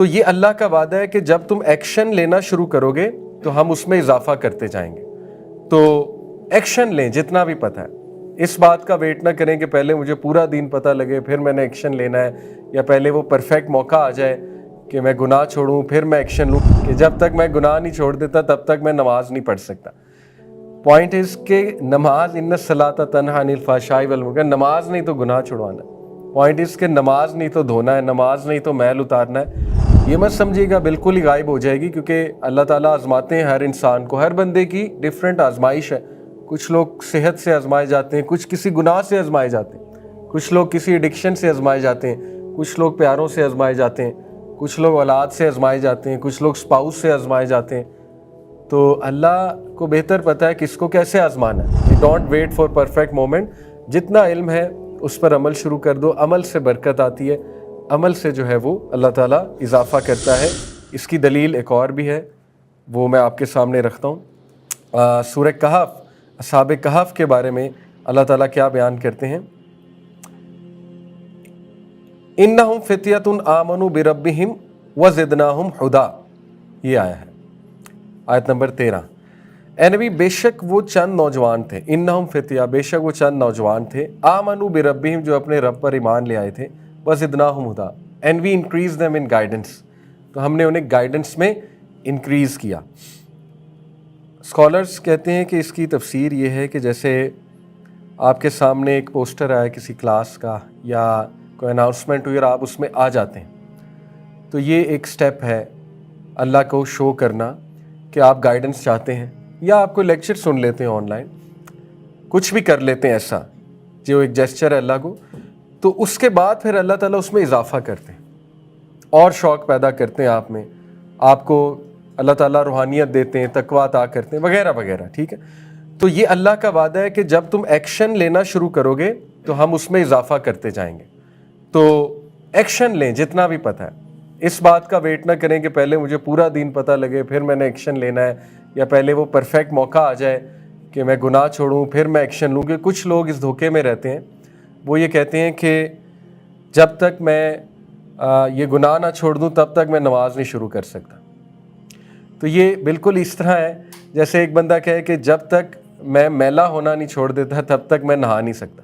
تو یہ اللہ کا وعدہ ہے کہ جب تم ایکشن لینا شروع کرو گے تو ہم اس میں اضافہ کرتے جائیں گے. تو ایکشن لیں جتنا بھی پتہ ہے. اس بات کا ویٹ نہ کریں کہ پہلے مجھے پورا دین پتہ لگے پھر میں نے ایکشن لینا ہے، یا پہلے وہ پرفیکٹ موقع آ جائے کہ میں گناہ چھوڑوں پھر میں ایکشن لوں. کہ جب تک میں گناہ نہیں چھوڑ دیتا تب تک میں نماز نہیں پڑھ سکتا. پوائنٹ از کہ نماز ان الصلاۃ تنہی عن الفحشاء والمنکر، نماز نہیں تو گناہ چھڑوانا ہے. پوائنٹ از کہ نماز نہیں تو دھونا ہے، نماز نہیں تو میل اتارنا ہے. یہ مت سمجھیے گا بالکل ہی غائب ہو جائے گی، کیونکہ اللہ تعالیٰ آزماتے ہیں ہر انسان کو. ہر بندے کی ڈفرینٹ آزمائش ہے. کچھ لوگ صحت سے آزمائے جاتے ہیں، کچھ کسی گناہ سے آزمائے جاتے ہیں، کچھ لوگ کسی ایڈکشن سے آزمائے جاتے ہیں، کچھ لوگ پیاروں سے آزمائے جاتے ہیں، کچھ لوگ اولاد سے آزمائے جاتے ہیں، کچھ لوگ اسپاؤس سے آزمائے جاتے ہیں. تو اللہ کو بہتر پتہ ہے کس کو کیسے آزمانا ہے. Don't wait for perfect moment. جتنا علم ہے اس پر عمل شروع کر دو. عمل سے برکت آتی ہے، عمل سے جو ہے وہ اللہ تعالیٰ اضافہ کرتا ہے. اس کی دلیل ایک اور بھی ہے، وہ میں آپ کے سامنے رکھتا ہوں. سورہ کہف، اصحاب کہف کے بارے میں اللہ تعالیٰ کیا بیان کرتے ہیں. انہم فتیۃ آمنوا بربہم وزدناہم ھدا، یہ آیا ہے آیت نمبر 13. اے نبی بے شک وہ چند نوجوان تھے، انہم فتیہ بے شک وہ چند نوجوان تھے، آمنوا بربہم جو اپنے رب پر ایمان لے آئے تھے، وزدناہم ھدا and we increase them in guidance, تو ہم نے انہیں گائیڈنس میں انکریز کیا. اسکالرس کہتے ہیں کہ اس کی تفسیر یہ ہے کہ جیسے آپ کے سامنے ایک پوسٹر آیا کسی کلاس کا یا کوئی اناؤنسمنٹ ہوئی اور آپ اس میں آ جاتے ہیں، تو یہ ایک سٹیپ ہے اللہ کو شو کرنا کہ آپ گائیڈنس چاہتے ہیں، یا آپ کو لیکچر سن لیتے ہیں آن لائن، کچھ بھی کر لیتے ہیں ایسا جو ایک جیسچر ہے اللہ کو. تو اس کے بعد پھر اللہ تعالیٰ اس میں اضافہ کرتے ہیں اور شوق پیدا کرتے ہیں آپ میں، آپ کو اللہ تعالیٰ روحانیت دیتے ہیں، تقویٰ عطا کرتے ہیں وغیرہ وغیرہ. ٹھیک ہے، تو یہ اللہ کا وعدہ ہے کہ جب تم ایکشن لینا شروع کرو گے تو ہم اس میں اضافہ کرتے جائیں گے. تو ایکشن لیں جتنا بھی پتہ ہے. اس بات کا ویٹ نہ کریں کہ پہلے مجھے پورا دین پتہ لگے پھر میں نے ایکشن لینا ہے، یا پہلے وہ پرفیکٹ موقع آ جائے کہ میں گناہ چھوڑوں پھر میں ایکشن لوں. کہ کچھ لوگ اس دھوکے میں رہتے ہیں، وہ یہ کہتے ہیں کہ جب تک میں یہ گناہ نہ چھوڑ دوں تب تک میں نماز نہیں شروع کر سکتا. تو یہ بالکل اس طرح ہے جیسے ایک بندہ کہے کہ جب تک میں میلا ہونا نہیں چھوڑ دیتا تب تک میں نہا نہیں سکتا.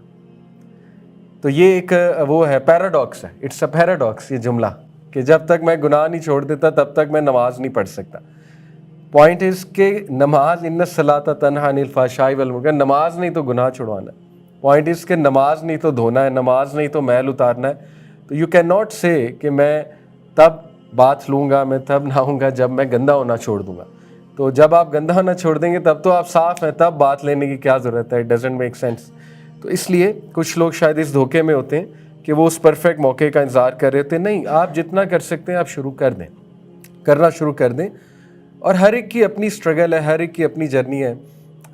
تو یہ ایک وہ ہے پیراڈاکس ہے، اٹس اے پیراڈاکس یہ جملہ، کہ جب تک میں گناہ نہیں چھوڑ دیتا تب تک میں نماز نہیں پڑھ سکتا. پوائنٹ از کہ نماز ان الصلاۃ تنہی عن الفحشاء والمنکر، نماز نہیں تو گناہ چھڑوانا ہے. پوائنٹ از کہ نماز نہیں تو دھونا ہے، نماز نہیں تو میل اتارنا ہے. تو یو کین ناٹ سے کہ میں تب بات لوں گا، میں تب نہاؤں گا جب میں گندا ہونا چھوڑ دوں گا. تو جب آپ گندا ہونا چھوڑ دیں گے تب تو آپ صاف ہیں، تب بات لینے کی کیا ضرورت ہے. It doesn't make sense. تو اس لیے کچھ لوگ شاید اس دھوکے میں ہوتے ہیں کہ وہ اس پرفیکٹ موقع کا انتظار کر رہے تھے. نہیں، آپ جتنا کر سکتے ہیں آپ شروع کر دیں، کرنا شروع کر دیں. اور ہر ایک کی اپنی اسٹرگل ہے، ہر ایک کی اپنی جرنی ہے.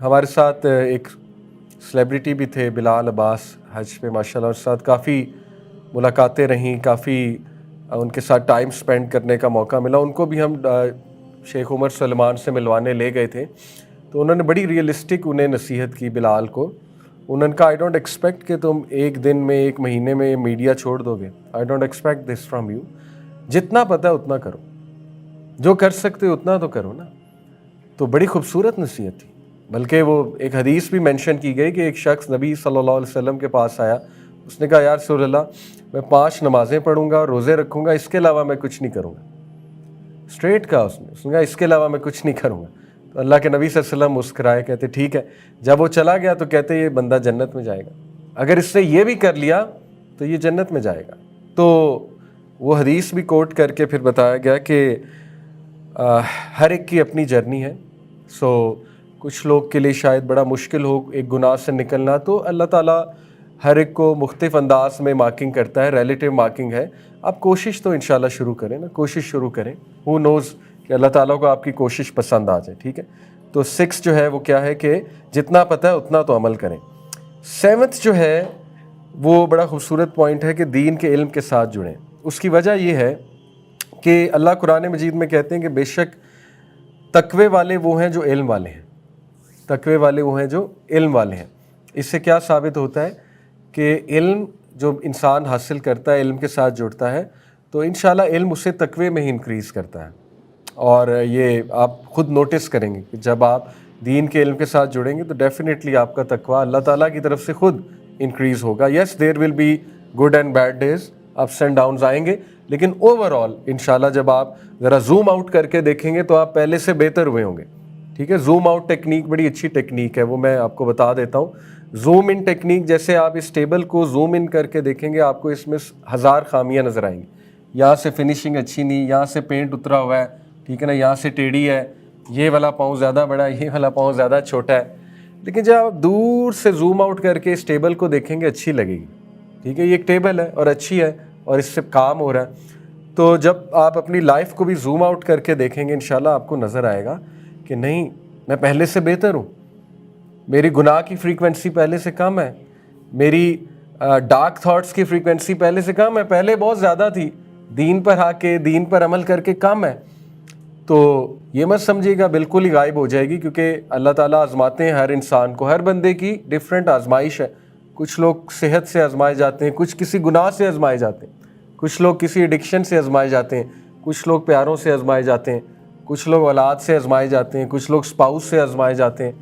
ہمارے ساتھ ایک سلیبریٹی بھی تھے بلال عباس حج پہ، ماشاء اللہ، اس ساتھ کافی ملاقاتیں رہیں، کافی ان کے ساتھ ٹائم سپینڈ کرنے کا موقع ملا. ان کو بھی ہم شیخ عمر سلمان سے ملوانے لے گئے تھے، تو انہوں نے بڑی ریئلسٹک انہیں نصیحت کی بلال کو. انہوں نے کہا آئی ڈونٹ ایکسپیکٹ کہ تم ایک دن میں ایک مہینے میں میڈیا چھوڑ دو گے. I don't expect this from you. جتنا پتہ ہے اتنا کرو، جو کر سکتے ہو اتنا تو کرو نا. تو بڑی خوبصورت نصیحت تھی. بلکہ وہ ایک حدیث بھی مینشن کی گئی کہ ایک شخص نبی صلی اللہ علیہ وسلم کے پاس آیا، اس نے کہا یا رسول اللہ میں 5 نمازیں پڑھوں گا اور روزے رکھوں گا، اس کے علاوہ میں کچھ نہیں کروں گا. اسٹریٹ کہا اس نے کہا اس کے علاوہ میں کچھ نہیں کروں گا. تو اللہ کے نبی صلی اللہ علیہ وسلم مسکرائے، کہتے ٹھیک ہے. جب وہ چلا گیا تو کہتے یہ بندہ جنت میں جائے گا، اگر اس نے یہ بھی کر لیا تو یہ جنت میں جائے گا. تو وہ حدیث بھی کوٹ کر کے پھر بتایا گیا کہ ہر ایک کی اپنی جرنی ہے. سو کچھ لوگ کے لیے شاید بڑا مشکل ہو ایک گناہ سے نکلنا، تو اللہ تعالیٰ ہر ایک کو مختلف انداز میں مارکنگ کرتا ہے، ریلیٹیو مارکنگ ہے. آپ کوشش تو انشاءاللہ شروع کریں نا، کوشش شروع کریں. ہو نوز کہ اللہ تعالیٰ کو آپ کی کوشش پسند آ جائے. ٹھیک ہے، تو 6 جو ہے وہ کیا ہے کہ جتنا پتہ ہے اتنا تو عمل کریں. 7 جو ہے وہ بڑا خوبصورت پوائنٹ ہے کہ دین کے علم کے ساتھ جڑیں. اس کی وجہ یہ ہے کہ اللہ قرآن مجید میں کہتے ہیں کہ بے شک تقوی والے وہ ہیں جو علم والے ہیں. تقوی والے وہ ہیں جو علم والے ہیں. اس سے کیا ثابت ہوتا ہے کہ علم جو انسان حاصل کرتا ہے، علم کے ساتھ جڑتا ہے، تو انشاءاللہ علم اسے تقوی میں ہی انکریز کرتا ہے. اور یہ آپ خود نوٹس کریں گے کہ جب آپ دین کے علم کے ساتھ جڑیں گے تو ڈیفینیٹلی آپ کا تقوی اللہ تعالیٰ کی طرف سے خود انکریز ہوگا. Yes there will be good and bad days, ups and downs آئیں گے, لیکن اوور آل انشاءاللہ جب آپ ذرا زوم آؤٹ کر کے دیکھیں گے تو آپ پہلے سے بہتر ہوئے ہوں گے. ٹھیک ہے, زوم آؤٹ ٹیکنیک بڑی اچھی ٹیکنیک ہے, وہ میں آپ کو بتا دیتا ہوں. زوم ان ٹیکنیک, جیسے آپ اس ٹیبل کو زوم ان کر کے دیکھیں گے آپ کو اس میں 1000 خامیاں نظر آئیں گی. یہاں سے فنیشنگ اچھی نہیں, یہاں سے پینٹ اترا ہوا ہے, ٹھیک ہے نا, یہاں سے ٹیڑھی ہے, یہ والا پاؤں زیادہ بڑا ہے, یہ والا پاؤں زیادہ چھوٹا ہے. لیکن جب آپ دور سے زوم آؤٹ کر کے اس ٹیبل کو دیکھیں گے اچھی لگے گی. ٹھیک ہے, یہ ایک ٹیبل ہے اور اچھی ہے اور اس سے کام ہو رہا ہے. تو جب آپ اپنی لائف کو بھی زوم آؤٹ کر کے دیکھیں گے انشاءاللہ آپ کو نظر آئے گا کہ نہیں, میں پہلے سے بہتر ہوں, میری گناہ کی فریکوینسی پہلے سے کم ہے, میری ڈارک تھاٹس کی فریکوینسی پہلے سے کم ہے, پہلے بہت زیادہ تھی, دین پر آ کے دین پر عمل کر کے کم ہے. تو یہ مت سمجھیے گا بالکل ہی غائب ہو جائے گی, کیونکہ اللہ تعالیٰ آزماتے ہیں ہر انسان کو, ہر بندے کی ڈفرینٹ آزمائش ہے. کچھ لوگ صحت سے آزمائے جاتے ہیں, کچھ کسی گناہ سے آزمائے جاتے ہیں, کچھ لوگ کسی ایڈکشن سے آزمائے جاتے ہیں, کچھ لوگ پیاروں سے آزمائے جاتے ہیں, کچھ لوگ اولاد سے آزمائے جاتے ہیں, کچھ لوگ اسپاؤس سے آزمائے جاتے ہیں.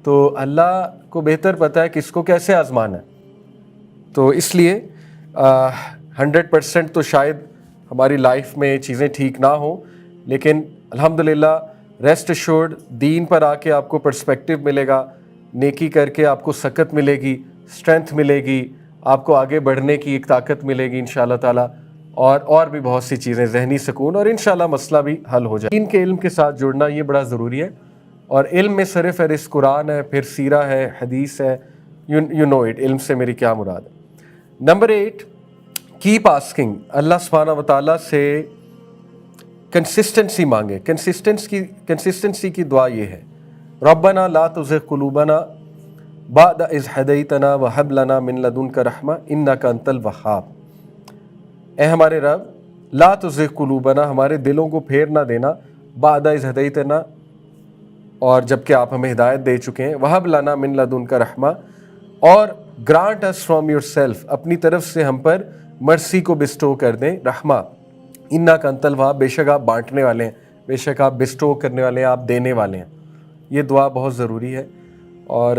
تو اللہ کو بہتر پتہ ہے کس کو کیسے آزمانا ہے. تو اس لیے 100% تو شاید ہماری لائف میں چیزیں ٹھیک نہ ہوں, لیکن الحمدللہ ریسٹ ایشورڈ دین پر آ کے آپ کو پرسپیکٹیو ملے گا, نیکی کر کے آپ کو سکت ملے گی, اسٹرینتھ ملے گی, آپ کو آگے بڑھنے کی ایک طاقت ملے گی انشاءاللہ تعالیٰ, اور بھی بہت سی چیزیں, ذہنی سکون, اور انشاءاللہ مسئلہ بھی حل ہو جائے. دین کے علم کے ساتھ جڑنا یہ بڑا ضروری ہے, اور علم میں سر فہرست قرآن ہے, پھر سیرہ ہے, حدیث ہے, یو نو اٹ. علم سے میری کیا مراد ہے. Number 8, keep asking. اللہ سبحانہ و تعالیٰ سے کنسسٹنسی مانگے. کنسسٹنسی کی دعا یہ ہے, ربنا لا تزغ قلوبنا بعد اذ ہدیتنا وہب لنا من لدنک رحمہ انک انت الوہاب. اے ہمارے رب, لا تزغ قلوبنا, ہمارے دلوں کو پھیر نہ دینا, بعد اذ ہدیتنا, اور جب کہ آپ ہمیں ہدایت دے چکے ہیں, وہب لنا من لدنک رحمہ, اور grant us from yourself, اپنی طرف سے ہم پر مرسی کو بسٹو کر دیں, رحمہ, انک انت الوہاب, بے شک آپ بانٹنے والے ہیں, بے شک آپ بسٹو کرنے والے ہیں, آپ دینے والے ہیں. یہ دعا بہت ضروری ہے. اور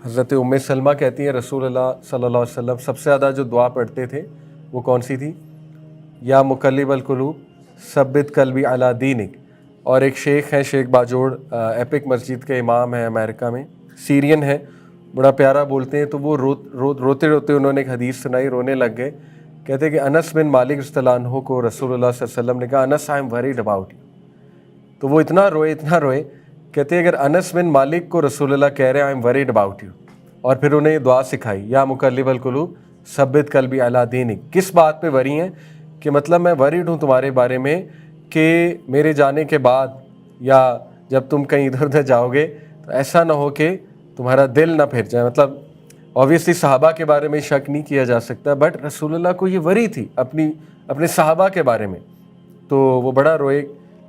حضرت ام سلمہ کہتی ہیں رسول اللہ صلی اللہ علیہ وسلم سب سے زیادہ جو دعا پڑھتے تھے وہ کون سی تھی؟ یا مقلب القلوب ثبت قلبی علی دینک. اور ایک شیخ ہیں, شیخ باجوڑ, ایپک مسجد کے امام ہیں امریکہ میں, سیرین ہیں, بڑا پیارا بولتے ہیں. تو وہ روتے روتے انہوں نے ایک حدیث سنائی, رونے لگ گئے. کہتے کہ انس بن مالک رضی اللہ عنہ کو رسول اللہ صلی اللہ علیہ وسلم نے کہا, انس I am worried about you. تو وہ اتنا روئے, کہتے ہیں اگر انس بن مالک کو رسول اللہ کہہ رہے ہیں آئی ایم وریڈ اباؤٹ یو, اور پھر انہیں یہ دعا سکھائی, یا مقلب القلوب ثبت قلبی علی دینک, کس بات پہ وری ہیں کہ مطلب میں وریڈ ہوں تمہارے بارے میں کہ میرے جانے کے بعد یا جب تم کہیں ادھر ادھر جاؤ گے تو ایسا نہ ہو کہ تمہارا دل نہ پھر جائے. مطلب اوبیسلی صحابہ کے بارے میں شک نہیں کیا جا سکتا, بٹ رسول اللہ کو یہ وری تھی اپنے صحابہ کے بارے میں. تو وہ بڑا روئے,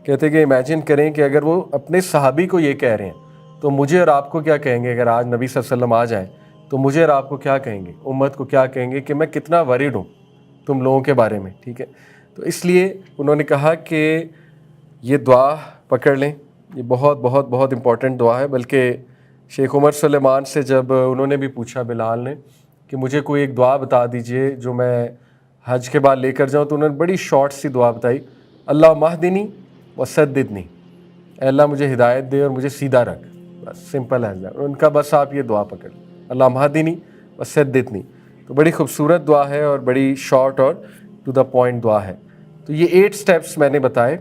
کہتے کہ امیجن کریں کہ اگر وہ اپنے صحابی کو یہ کہہ رہے ہیں تو مجھے اور آپ کو کیا کہیں گے. اگر آج نبی صلی اللہ علیہ وسلم آ جائیں تو مجھے اور آپ کو کیا کہیں گے, امت کو کیا کہیں گے کہ میں کتنا وریڈ ہوں تم لوگوں کے بارے میں. ٹھیک ہے, تو اس لیے انہوں نے کہا کہ یہ دعا پکڑ لیں, یہ بہت بہت بہت امپورٹنٹ دعا ہے. بلکہ شیخ عمر سلیمان سے جب انہوں نے بھی پوچھا بلال نے کہ مجھے کوئی ایک دعا بتا دیجئے جو میں حج کے بعد لے کر جاؤں, تو انہوں نے بڑی شارٹ سی دعا بتائی, اللہم اہدنی وسددنی, اے اللہ مجھے ہدایت دے اور مجھے سیدھا رکھ. بس سمپل ہے ان کا, بس آپ یہ دعا پکڑ, اللہم اہدنی وسددنی. تو بڑی خوبصورت دعا ہے اور بڑی شارٹ اور ٹو دا پوائنٹ دعا ہے. تو یہ 8 سٹیپس میں نے بتائے,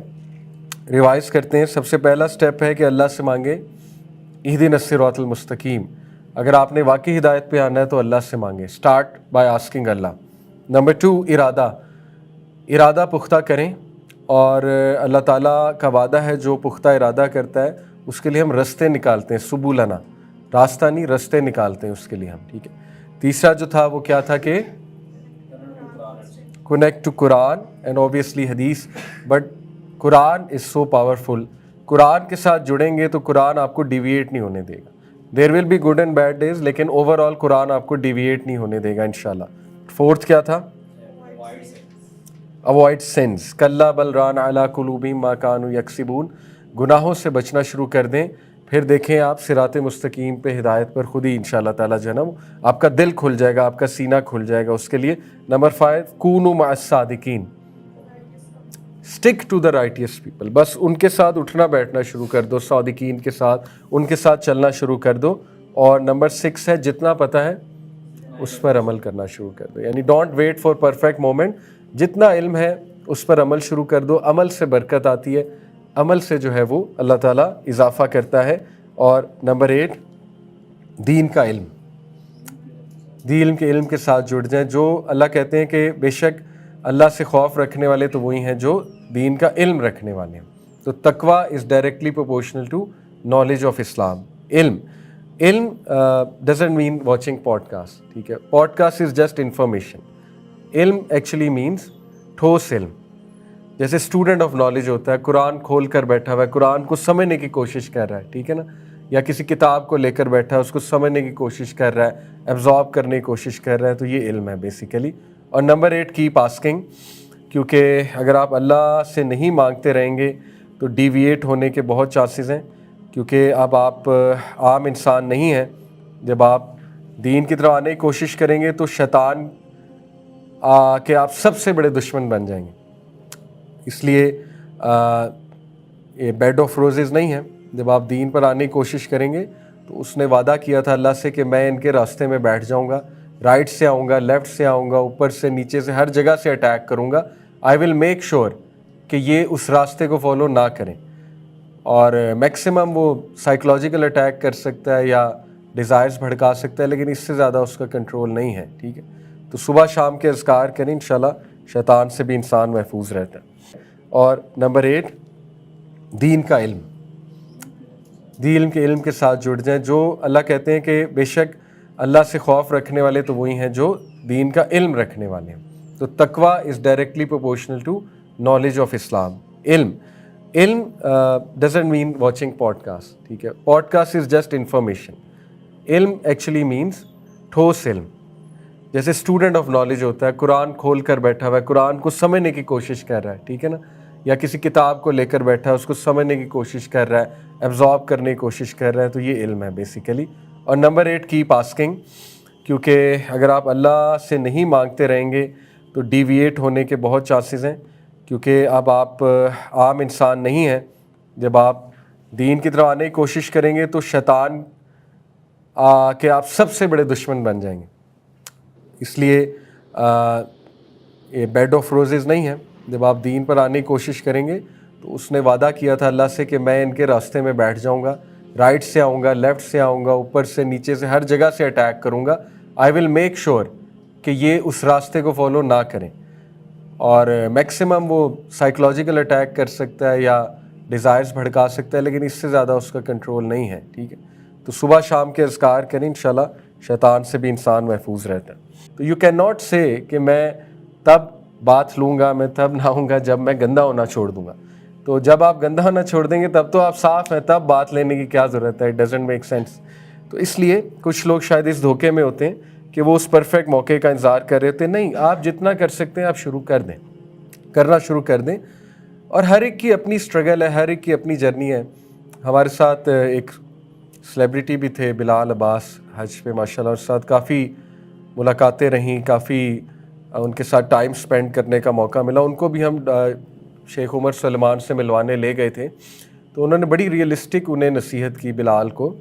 ریوائز کرتے ہیں. سب سے پہلا سٹیپ ہے کہ اللہ سے مانگے اہدنا الصراط المستقیم. اگر آپ نے واقعی ہدایت پہ آنا ہے تو اللہ سے مانگیں, start by asking Allah. Number 2, ارادہ پختہ کریں, اور اللہ تعالیٰ کا وعدہ ہے جو پختہ ارادہ کرتا ہے اس کے لیے ہم رستے نکالتے ہیں, سبولنا, راستہ نہیں رستے نکالتے ہیں اس کے لیے ہم. ٹھیک ہے. تیسرا جو تھا وہ کیا تھا کہ connect to Quran and obviously حدیث, but Quran is so powerful. قرآن کے ساتھ جڑیں گے تو قرآن آپ کو ڈیویٹ نہیں ہونے دے گا. There will be good and bad days, لیکن اوور آل قرآن آپ کو ڈیویٹ نہیں ہونے دے گا انشاءاللہ. 4 کیا تھا, Avoid sins. کلا بل ران علی قلوبہم ما کانوا یکسبون. گناہوں سے بچنا شروع کر دیں، پھر دیکھیں آپ صراط مستقیم پہ ہدایت پر خود ہی انشاءاللہ تعالیٰ جنم آپ کا دل کھل جائے گا، آپ کا سینہ کھل جائے گا اس کے لیے. نمبر 5 کونوا مع الصادقین. Stick to the righteous people. بس ان کے ساتھ اٹھنا بیٹھنا شروع کر دو، صادقین کے ساتھ، ان کے ساتھ چلنا شروع کر دو. اور نمبر 6 ہے جتنا پتہ ہے اس پر عمل کرنا شروع کر دو. یعنی don't wait for perfect moment. جتنا علم ہے اس پر عمل شروع کر دو. عمل سے برکت آتی ہے، عمل سے جو ہے وہ اللہ تعالیٰ اضافہ کرتا ہے. اور نمبر 8 دین کا علم. دین کے علم کے ساتھ جڑ جائیں. جو اللہ کہتے ہیں کہ بے شک اللہ سے خوف رکھنے والے تو وہی ہیں جو دین کا علم رکھنے والے ہیں. تو تقوی is directly proportional to knowledge of Islam. علم doesn't mean watching podcast. ٹھیک ہے، podcast is just information. علم ایکچولی مینس ٹھوس علم. جیسے اسٹوڈنٹ آف نالج ہوتا ہے، قرآن کھول کر بیٹھا ہوا ہے، قرآن کو سمجھنے کی کوشش کر رہا ہے، ٹھیک ہے نا، یا کسی کتاب کو لے کر بیٹھا ہے، اس کو سمجھنے کی کوشش کر رہا ہے، ایبزارب کرنے کی کوشش کر رہا ہے. تو یہ علم ہے بیسیکلی. اور نمبر 8 کیپ آسکنگ. کیونکہ اگر آپ اللہ سے نہیں مانگتے رہیں گے تو ڈیویٹ ہونے کے بہت چانسز ہیں. کیونکہ اب آپ عام انسان نہیں ہیں. جب آپ دین کی طرف آنے کی کوشش کریں گے تو شیطان کہ آپ سب سے بڑے دشمن بن جائیں گے. اس لیے یہ بیڈ آف روزز نہیں ہے. جب آپ دین پر آنے کی کوشش کریں گے تو اس نے وعدہ کیا تھا اللہ سے کہ میں ان کے راستے میں بیٹھ جاؤں گا، رائٹ سے آؤں گا، لیفٹ سے آؤں گا، اوپر سے نیچے سے، ہر جگہ سے اٹیک کروں گا. آئی ول میک شیور کہ یہ اس راستے کو فالو نہ کریں. اور میکسیمم وہ سائیکلوجیکل اٹیک کر سکتا ہے یا ڈیزائرز بھڑکا سکتا ہے، لیکن اس سے زیادہ اس کا کنٹرول نہیں ہے. ٹھیک ہے، تو صبح شام کے اذکار کریں، انشاءاللہ شیطان سے بھی انسان محفوظ رہتا ہے. اور نمبر 8 دین کا علم. دین کے علم کے ساتھ جڑ جائیں. جو اللہ کہتے ہیں کہ بے شک اللہ سے خوف رکھنے والے تو وہی ہیں جو دین کا علم رکھنے والے ہیں. تو تقوی is directly proportional to knowledge of Islam. علم doesn't mean watching podcast. ٹھیک ہے، podcast is just information. علم ایکچولی مینس ٹھوس علم. جیسے اسٹوڈنٹ آف نالج ہوتا ہے، قرآن کھول کر بیٹھا ہوا ہے، قرآن کو سمجھنے کی کوشش کر رہا ہے، ٹھیک ہے نا، یا کسی کتاب کو لے کر بیٹھا ہے، اس کو سمجھنے کی کوشش کر رہا ہے، ایبزارب کرنے کی کوشش کر رہا ہے. تو یہ علم ہے بیسیکلی. اور نمبر 8 کیپ آسکنگ. کیونکہ اگر آپ اللہ سے نہیں مانگتے رہیں گے تو ڈیویٹ ہونے کے بہت چانسز ہیں. کیونکہ اب آپ عام انسان نہیں ہیں. جب آپ دین کی طرف آنے کی کوشش کریں گے تو شیطان کہ آپ سب سے بڑے دشمن بن جائیں گے. اس لیے یہ بیڈ آف روزز نہیں ہے. جب آپ دین پر آنے کی کوشش کریں گے تو اس نے وعدہ کیا تھا اللہ سے کہ میں ان کے راستے میں بیٹھ جاؤں گا، رائٹ سے آؤں گا، لیفٹ سے آؤں گا، اوپر سے نیچے سے، ہر جگہ سے اٹیک کروں گا. آئی ول میک شیور کہ یہ اس راستے کو فالو نہ کریں. اور میکسیمم وہ سائیکلوجیکل اٹیک کر سکتا ہے یا ڈیزائرز بھڑکا سکتا ہے، لیکن اس سے زیادہ اس کا کنٹرول نہیں ہے. ٹھیک ہے، تو صبح شام کے اذکار کریں، انشاءاللہ شیطان سے بھی انسان محفوظ رہتا ہے. تو یو کین ناٹ سے کہ میں تب بات لوں گا، میں تب نہاؤں گا جب میں گندا ہونا چھوڑ دوں گا. تو جب آپ گندا ہونا چھوڑ دیں گے تب تو آپ صاف ہیں، تب بات لینے کی کیا ضرورت ہے؟ It doesn't make sense. تو اس لیے کچھ لوگ شاید اس دھوکے میں ہوتے ہیں کہ وہ اس پرفیکٹ موقع کا انتظار کر رہے ہوتے ہیں. نہیں، آپ جتنا کر سکتے ہیں آپ شروع کر دیں، کرنا شروع کر دیں. اور ہر ایک کی اپنی اسٹرگل ہے، ہر ایک کی اپنی جرنی ہے. ہمارے ساتھ ایک سیلیبریٹی بھی تھے، بلال عباس، حج پہ ماشاءاللہ، اور ساتھ کافی ملاقاتیں رہیں، کافی ان کے ساتھ ٹائم سپینڈ کرنے کا موقع ملا. ان کو بھی ہم شیخ عمر سلمان سے ملوانے لے گئے تھے. تو انہوں نے بڑی ریئلسٹک انہیں نصیحت کی بلال کو.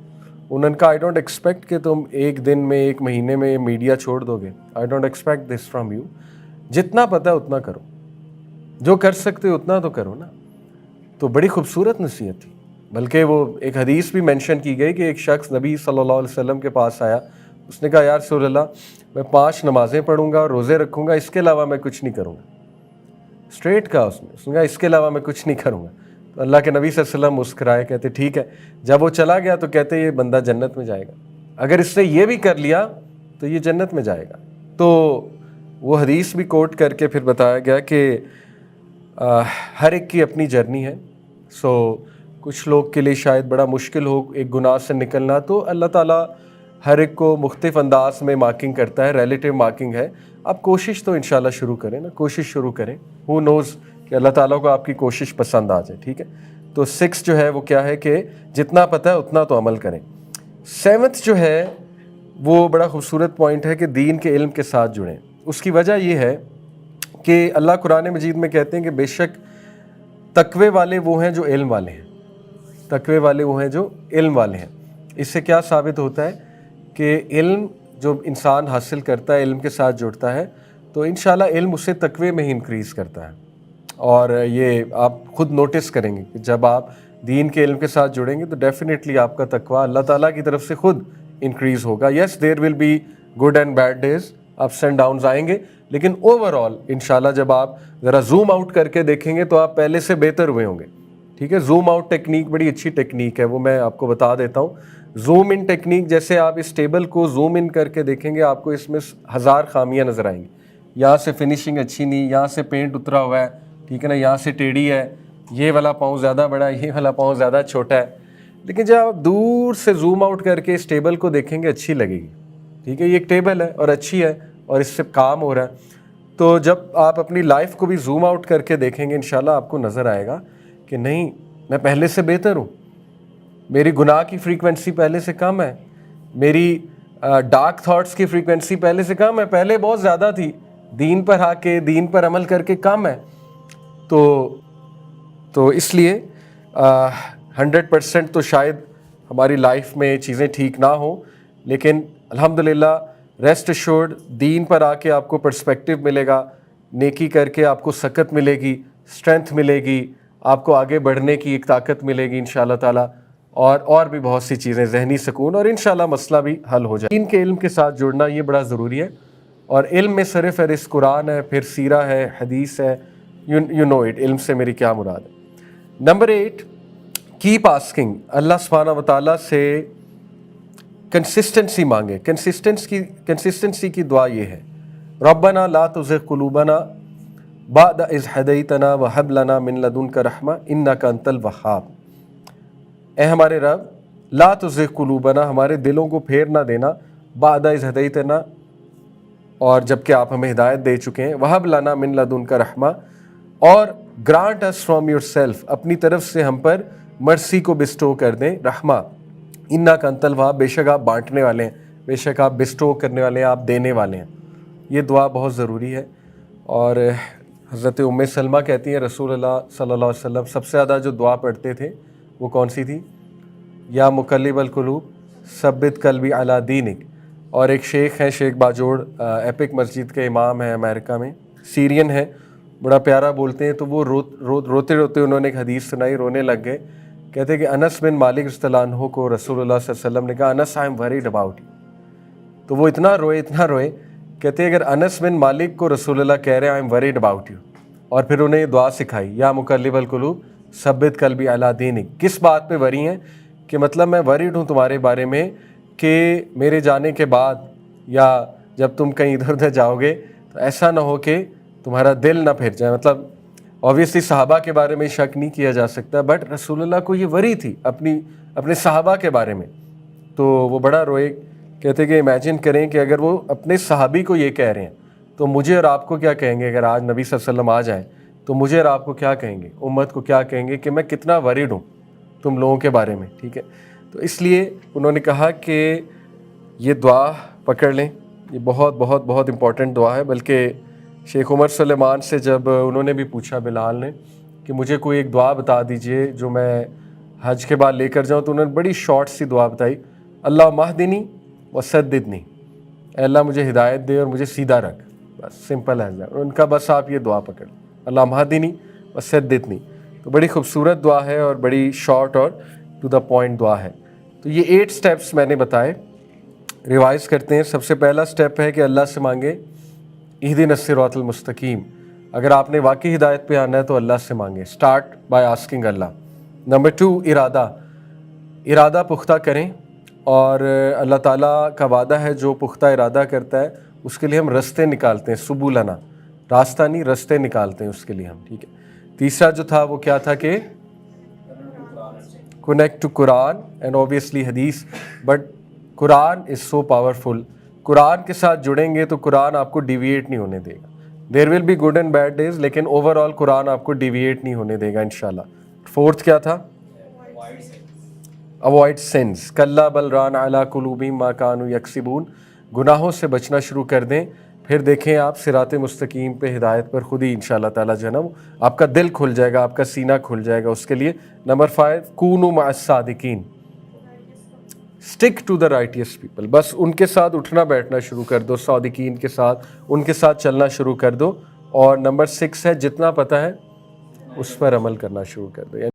انہوں نے کہا آئی ڈونٹ ایکسپیکٹ کہ تم ایک دن میں، ایک مہینے میں میڈیا چھوڑ دو گے. I don't expect this from you. جتنا پتہ اتنا کرو، جو کر سکتے اتنا تو کرو نا. تو بڑی خوبصورت نصیحت تھی. بلکہ وہ ایک حدیث بھی مینشن کی گئی کہ ایک شخص نبی صلی اللہ علیہ وسلم کے پاس آیا. اس نے کہا یا رسول اللہ، میں 5 نمازیں پڑھوں گا، روزے رکھوں گا، اس کے علاوہ میں کچھ نہیں کروں گا. اسٹریٹ کہا اس نے کہا اس کے علاوہ میں کچھ نہیں کروں گا. تو اللہ کے نبی صلی اللہ علیہ وسلم مسکرائے، کہتے ٹھیک ہے. جب وہ چلا گیا تو کہتے یہ بندہ جنت میں جائے گا، اگر اس نے یہ بھی کر لیا تو یہ جنت میں جائے گا. تو وہ حدیث بھی کوٹ کر کے پھر بتایا گیا کہ ہر ایک کی اپنی جرنی ہے. سو کچھ لوگ کے لیے شاید بڑا مشکل ہو ایک گناہ سے نکلنا. تو اللہ تعالیٰ ہر ایک کو مختلف انداز میں مارکنگ کرتا ہے, ریلیٹیو مارکنگ ہے. آپ کوشش تو انشاءاللہ شروع کریں نا, کوشش شروع کریں. ہو نوز کہ اللہ تعالیٰ کو آپ کی کوشش پسند آ جائے, ٹھیک ہے. تو 6 جو ہے وہ کیا ہے کہ جتنا پتہ ہے اتنا تو عمل کریں. 7 جو ہے وہ بڑا خوبصورت پوائنٹ ہے کہ دین کے علم کے ساتھ جڑیں. اس کی وجہ یہ ہے کہ اللہ قرآن مجید میں کہتے ہیں کہ بے شک تقوی والے وہ ہیں جو علم والے ہیں, تقوی والے وہ ہیں جو علم والے ہیں. اس سے کیا ثابت ہوتا ہے کہ علم جو انسان حاصل کرتا ہے, علم کے ساتھ جڑتا ہے, تو انشاءاللہ علم اسے تقوی میں ہی انکریز کرتا ہے. اور یہ آپ خود نوٹس کریں گے کہ جب آپ دین کے علم کے ساتھ جڑیں گے تو ڈیفینیٹلی آپ کا تقوی اللہ تعالیٰ کی طرف سے خود انکریز ہوگا. Yes there will be good and bad days, ups and downs آئیں گے, لیکن اوور آل انشاءاللہ جب آپ ذرا زوم آؤٹ کر کے دیکھیں گے تو آپ پہلے سے بہتر ہوئے ہوں گے, ٹھیک ہے. زوم آؤٹ ٹیکنیک بڑی اچھی ٹیکنیک ہے, وہ میں آپ کو بتا دیتا ہوں. زوم ان ٹیکنیک, جیسے آپ اس ٹیبل کو زوم ان کر کے دیکھیں گے آپ کو اس میں 1000 خامیاں نظر آئیں گی. یہاں سے فنیشنگ اچھی نہیں, یہاں سے پینٹ اترا ہوا ہے, ٹھیک ہے نا, یہاں سے ٹیڑھی ہے, یہ والا پاؤں زیادہ بڑا ہے, یہ والا پاؤں زیادہ چھوٹا ہے. لیکن جب آپ دور سے زوم آؤٹ کر کے اس ٹیبل کو دیکھیں گے اچھی لگے گی, ٹھیک ہے. یہ ایک ٹیبل ہے اور اچھی ہے اور اس سے کام ہو رہا ہے. تو جب آپ اپنی لائف کو بھی زوم آؤٹ کر کے دیکھیں گے انشاءاللہ آپ کو نظر آئے گا کہ نہیں, میں پہلے سے بہتر ہوں, میری گناہ کی فریکوینسی پہلے سے کم ہے, میری ڈارک تھاٹس کی فریکوینسی پہلے سے کم ہے, پہلے بہت زیادہ تھی, دین پر آ کے دین پر عمل کر کے کم ہے. تو اس لیے 100% تو شاید ہماری لائف میں چیزیں ٹھیک نہ ہوں, لیکن الحمدللہ ریسٹ ایشورڈ دین پر آ کے آپ کو پرسپیکٹیو ملے گا, نیکی کر کے آپ کو سکت ملے گی, اسٹرینتھ ملے گی, آپ کو آگے بڑھنے کی ایک طاقت ملے گی انشاءاللہ تعالیٰ, اور بھی بہت سی چیزیں, ذہنی سکون, اور انشاءاللہ مسئلہ بھی حل ہو جائے. دین کے علم کے ساتھ جڑنا یہ بڑا ضروری ہے, اور علم میں سر فہرست قرآن ہے, پھر سیرہ ہے, حدیث ہے, یو نو اٹ. علم سے میری کیا مراد ہے. Number 8, keep asking. اللہ سبحانہ و تعالیٰ سے کنسسٹنسی مانگے. کنسسٹنسی کی دعا یہ ہے, ربنا لا تزغ قلوبنا بعد اذ ہدیتنا وہب لنا من لدنک رحمہ انک انت الوہاب. اے ہمارے رب, لا تزغ قلوبنا, ہمارے دلوں کو پھیر نہ دینا, بعد اذ ہدیتنا, اور جب کہ آپ ہمیں ہدایت دے چکے ہیں, وہب لنا من لدنک رحمہ, اور grant us from yourself, اپنی طرف سے ہم پر مرسی کو بسٹو کر دیں, رحمہ. انک انت الوہاب, بے شک آپ بانٹنے والے ہیں, بے شک آپ بسٹو کرنے والے ہیں, آپ دینے والے ہیں. یہ دعا بہت ضروری ہے. اور حضرت ام سلمہ کہتی ہیں رسول اللہ صلی اللہ علیہ وسلم سب سے زیادہ جو دعا پڑھتے تھے وہ کون سی تھی؟ یا مقلب القلوب ثبت قلبی علی دینک. اور ایک شیخ ہیں, شیخ باجوڑ, ایپک مسجد کے امام ہیں امریکہ میں, سیرین ہیں, بڑا پیارا بولتے ہیں. تو وہ روتے روتے انہوں نے ایک حدیث سنائی, رونے لگ گئے. کہتے ہیں کہ انس بن مالک رضی اللہ عنہ کو رسول اللہ صلی اللہ علیہ وسلم نے کہا, انس I am worried about you. تو وہ اتنا روئے. کہتے ہیں اگر انس بن مالک کو رسول اللہ کہہ رہے ہیں آئی ایم وریڈ اباؤٹ یو, اور پھر انہیں یہ دعا سکھائی, یا مقلب القلوب ثبت قلبی علی دینک. کس بات پہ وری ہیں؟ کہ مطلب میں وریڈ ہوں تمہارے بارے میں کہ میرے جانے کے بعد یا جب تم کہیں ادھر ادھر جاؤ گے تو ایسا نہ ہو کہ تمہارا دل نہ پھر جائے. مطلب اوبویسلی صحابہ کے بارے میں شک نہیں کیا جا سکتا, بٹ رسول اللہ کو یہ وری تھی اپنے صحابہ کے بارے میں. تو وہ بڑا روئے. کہتے کہ امیجن کریں کہ اگر وہ اپنے صحابی کو یہ کہہ رہے ہیں تو مجھے اور آپ کو کیا کہیں گے؟ اگر آج نبی صلی اللہ علیہ وسلم آ جائیں تو مجھے اور آپ کو کیا کہیں گے؟ امت کو کیا کہیں گے کہ میں کتنا وریڈ ہوں تم لوگوں کے بارے میں, ٹھیک ہے. تو اس لیے انہوں نے کہا کہ یہ دعا پکڑ لیں, یہ بہت بہت بہت امپورٹنٹ دعا ہے. بلکہ شیخ عمر سلیمان سے جب انہوں نے بھی پوچھا بلال نے کہ مجھے کوئی ایک دعا بتا دیجئے جو میں حج کے بعد لے کر جاؤں, تو انہوں نے بڑی شارٹ سی دعا بتائی, اللہ مہدنی وسددنی, اے اللہ مجھے ہدایت دے اور مجھے سیدھا رکھ. بس سمپل ہے ان کا, بس آپ یہ دعا پکڑ, اللہ مہدنی وسددنی. تو بڑی خوبصورت دعا ہے اور بڑی شارٹ اور ٹو دا پوائنٹ دعا ہے. تو یہ 8 سٹیپس میں نے بتائے, ریوائز کرتے ہیں. سب سے پہلا سٹیپ ہے کہ اللہ سے مانگے اہدنا الصراط المستقیم. اگر آپ نے واقعی ہدایت پہ آنا ہے تو اللہ سے مانگیں, start by asking Allah. Number 2, ارادہ پختہ کریں, اور اللہ تعالیٰ کا وعدہ ہے جو پختہ ارادہ کرتا ہے اس کے لیے ہم رستے نکالتے ہیں, سبولنا, راستہ نہیں رستے نکالتے ہیں اس کے لیے ہم, ٹھیک ہے. تیسرا جو تھا وہ کیا تھا کہ connect to Quran and obviously حدیث, but Quran is so powerful. قرآن کے ساتھ جڑیں گے تو قرآن آپ کو ڈیویٹ نہیں ہونے دے گا. There will be good and bad days, لیکن اوور آل قرآن آپ کو ڈیویٹ نہیں ہونے دے گا انشاءاللہ. فورتھ کیا تھا؟ Avoid since. کلا بل ران علی قلوبہم ما کانوا یکسبون. گناہوں سے بچنا شروع کر دیں, پھر دیکھیں آپ صراط مستقیم پہ ہدایت پر خود ہی انشاءاللہ تعالیٰ جو ہے نا آپ کا دل کھل جائے گا, آپ کا سینہ کھل جائے گا اس کے لیے. نمبر 5, کونوا مع الصادقین. Stick to the righteous people. بس ان کے ساتھ اٹھنا بیٹھنا شروع کر دو, صادقین کے ساتھ, ان کے ساتھ چلنا شروع کر دو. اور نمبر 6 ہے جتنا پتہ ہے اس پر عمل کرنا شروع کر دو.